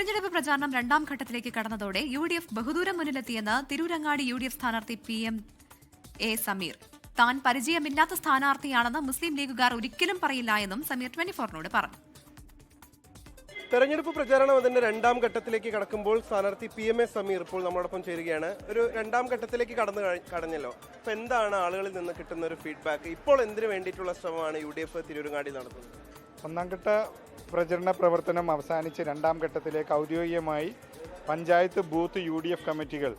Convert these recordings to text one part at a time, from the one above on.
തെരഞ്ഞെടുപ്പ് പ്രചാരണം രണ്ടാം ഘട്ടത്തിലേക്ക് കടന്നതോടെ UDF ബഹുദൂരം മുന്നിലെത്തിയെന്ന് തിരൂരങ്ങാടി UDF സ്ഥാനാർത്ഥി PM.A. സമീർ. താൻ പരിചയമില്ലാത്ത സ്ഥാനാർത്ഥിയാണെന്ന് മുസ്ലിം ലീഗുകാർ ഒരിക്കലും പറയില്ല എന്നും സമീർ 24നോട് പറഞ്ഞു. തെരഞ്ഞെടുപ്പ് പ്രചാരണം അതിന്റെ രണ്ടാം ഘട്ടത്തിലേക്ക് കടക്കുമ്പോൾ സ്ഥാനാർത്ഥി PM.A. സമീർ ഇപ്പോൾ നമ്മളോടൊപ്പം ചേരുകയാണ്. ഒരു രണ്ടാം ഘട്ടത്തിലേക്ക് കടഞ്ഞല്ലോ. അപ്പൊ എന്താണ് ആളുകളിൽ നിന്ന് കിട്ടുന്ന ഒരു ഫീഡ്ബാക്ക്? ഇപ്പോൾ എന്തിനു വേണ്ടിയിട്ടുള്ള ശ്രമമാണ് UDF തിരൂരങ്ങാടി നടത്തുന്നത്? ഒന്നാം ഘട്ട പ്രചരണ പ്രവർത്തനം അവസാനിച്ച് രണ്ടാം ഘട്ടത്തിലേക്ക് ഔദ്യോഗികമായി പഞ്ചായത്ത് ബൂത്ത് UDF കമ്മിറ്റികൾ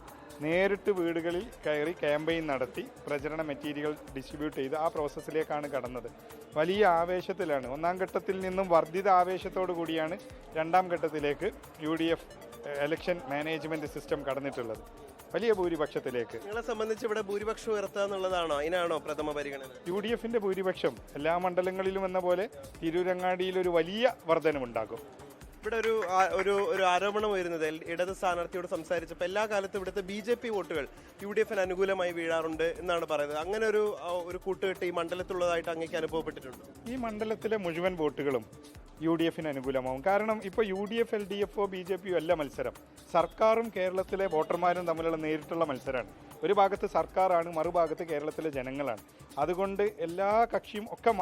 നേരിട്ട് വീടുകളിൽ കയറി ക്യാമ്പയിൻ നടത്തി പ്രചരണ മെറ്റീരിയൽ ഡിസ്ട്രിബ്യൂട്ട് ചെയ്ത് ആ പ്രോസസ്സിലേക്കാണ് കടന്നത്. വലിയ ആവേശത്തിലാണ്. ഒന്നാം ഘട്ടത്തിൽ നിന്നും വർദ്ധിത ആവേശത്തോടു കൂടിയാണ് രണ്ടാം ഘട്ടത്തിലേക്ക് UDF ഇലക്ഷൻ മാനേജ്മെന്റ് സിസ്റ്റം കടന്നിട്ടുള്ളത്. വലിയ ഭൂരിപക്ഷത്തിലേക്ക്. നിങ്ങളെ സംബന്ധിച്ച് ഇവിടെ ഭൂരിപക്ഷം ഉയർത്തുക എന്നുള്ളതാണോ, അതിനാണോ പ്രഥമ പരിഗണന? UDFന്റെ ഭൂരിപക്ഷം എല്ലാ മണ്ഡലങ്ങളിലും എന്ന പോലെ തിരൂരങ്ങാടിയിൽ ഒരു വലിയ വർധനമുണ്ടാകും. ഇവിടെ ഒരു ആരോപണം വരുന്നത് ഇടത് സ്ഥാനാർത്ഥിയോട് സംസാരിച്ചപ്പോൾ എല്ലാ കാലത്തും ഇവിടുത്തെ BJP വോട്ടുകൾ UDFന് അനുകൂലമായി വീഴാറുണ്ട് എന്നാണ് പറയുന്നത്. അങ്ങനെ ഒരു കൂട്ടുകെട്ട് ഈ മണ്ഡലത്തിലുള്ളതായിട്ട് അങ്ങേക്ക് അനുഭവപ്പെട്ടിട്ടുണ്ട്? ഈ മണ്ഡലത്തിലെ മുഴുവൻ വോട്ടുകളും UDFന് അനുകൂലമാവും. കാരണം ഇപ്പോൾ UDF LDF BJP അല്ല മത്സരം. സർക്കാരും കേരളത്തിലെ വോട്ടർമാരും തമ്മിലുള്ള നേരിട്ടുള്ള മത്സരമാണ്. ഒരു ഭാഗത്ത് സർക്കാരാണ്, മറുഭാഗത്ത് കേരളത്തിലെ ജനങ്ങളാണ്. അതുകൊണ്ട് എല്ലാ കക്ഷിയും ഒക്കെ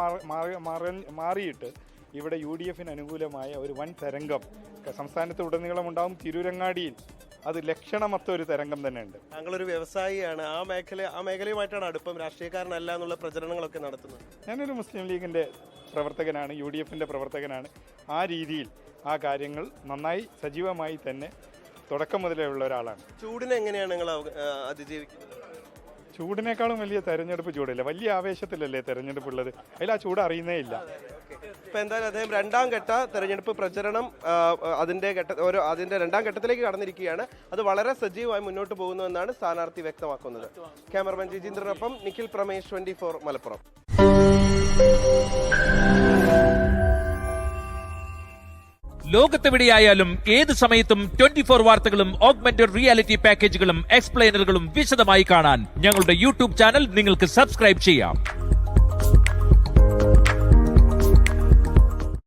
മാറിയിട്ട് ഇവിടെ UDFന് അനുകൂലമായ ഒരു വൻ തരംഗം സംസ്ഥാനത്ത് ഉടനീളം ഉണ്ടാവും. തിരൂരങ്ങാടിയിൽ അത് ലക്ഷണമൊത്ത ഒരു തരംഗം തന്നെയുണ്ട്. താങ്കളൊരു വ്യവസായിയാണ്, ആ മേഖലയുമായിട്ടാണ് അടുപ്പം, രാഷ്ട്രീയക്കാരനല്ല എന്നുള്ള പ്രചരണങ്ങളൊക്കെ നടത്തുന്നത്. ഞാനൊരു മുസ്ലിം ലീഗിൻ്റെ പ്രവർത്തകനാണ്, UDFന്റെ പ്രവർത്തകനാണ്. ആ രീതിയിൽ ആ കാര്യങ്ങൾ നന്നായി സജീവമായി തന്നെ തുടക്കം മുതലേ ഉള്ള ഒരാളാണ്. ചൂടിനെ എങ്ങനെയാണ് നിങ്ങൾ അതിജീവിക്കുന്നത്? ചൂടിനേക്കാളും വലിയ തെരഞ്ഞെടുപ്പ് ചൂടില്ല. വലിയ ആവേശത്തിലല്ലേ തെരഞ്ഞെടുപ്പ് ഉള്ളത്. അതിൽ ആ ചൂട് അറിയുന്നേ ഇല്ല. ഇപ്പൊ എന്തായാലും അദ്ദേഹം രണ്ടാം ഘട്ട തെരഞ്ഞെടുപ്പ് പ്രചരണം അതിന്റെ രണ്ടാം ഘട്ടത്തിലേക്ക് കടന്നിരിക്കുകയാണ്. അത് വളരെ സജീവമായി മുന്നോട്ട് പോകുന്നുവെന്നാണ് സ്ഥാനാർത്ഥി വ്യക്തമാക്കുന്നത്. ക്യാമറമാൻ ജിജീന്ദ്രനൊപ്പം നിഖിൽ പ്രമേഷ്, 24 മലപ്പുറം. ലോകത്തെവിടെയായാലും ഏത് സമയത്തും 24 വാർത്തകളും ഓഗ്മെന്റഡ് റിയാലിറ്റി പാക്കേജുകളും എക്സ്പ്ലെയിനറുകളും വിശദമായി കാണാൻ ഞങ്ങളുടെ YouTube ചാനൽ നിങ്ങൾക്ക് സബ്സ്ക്രൈബ് ചെയ്യാം.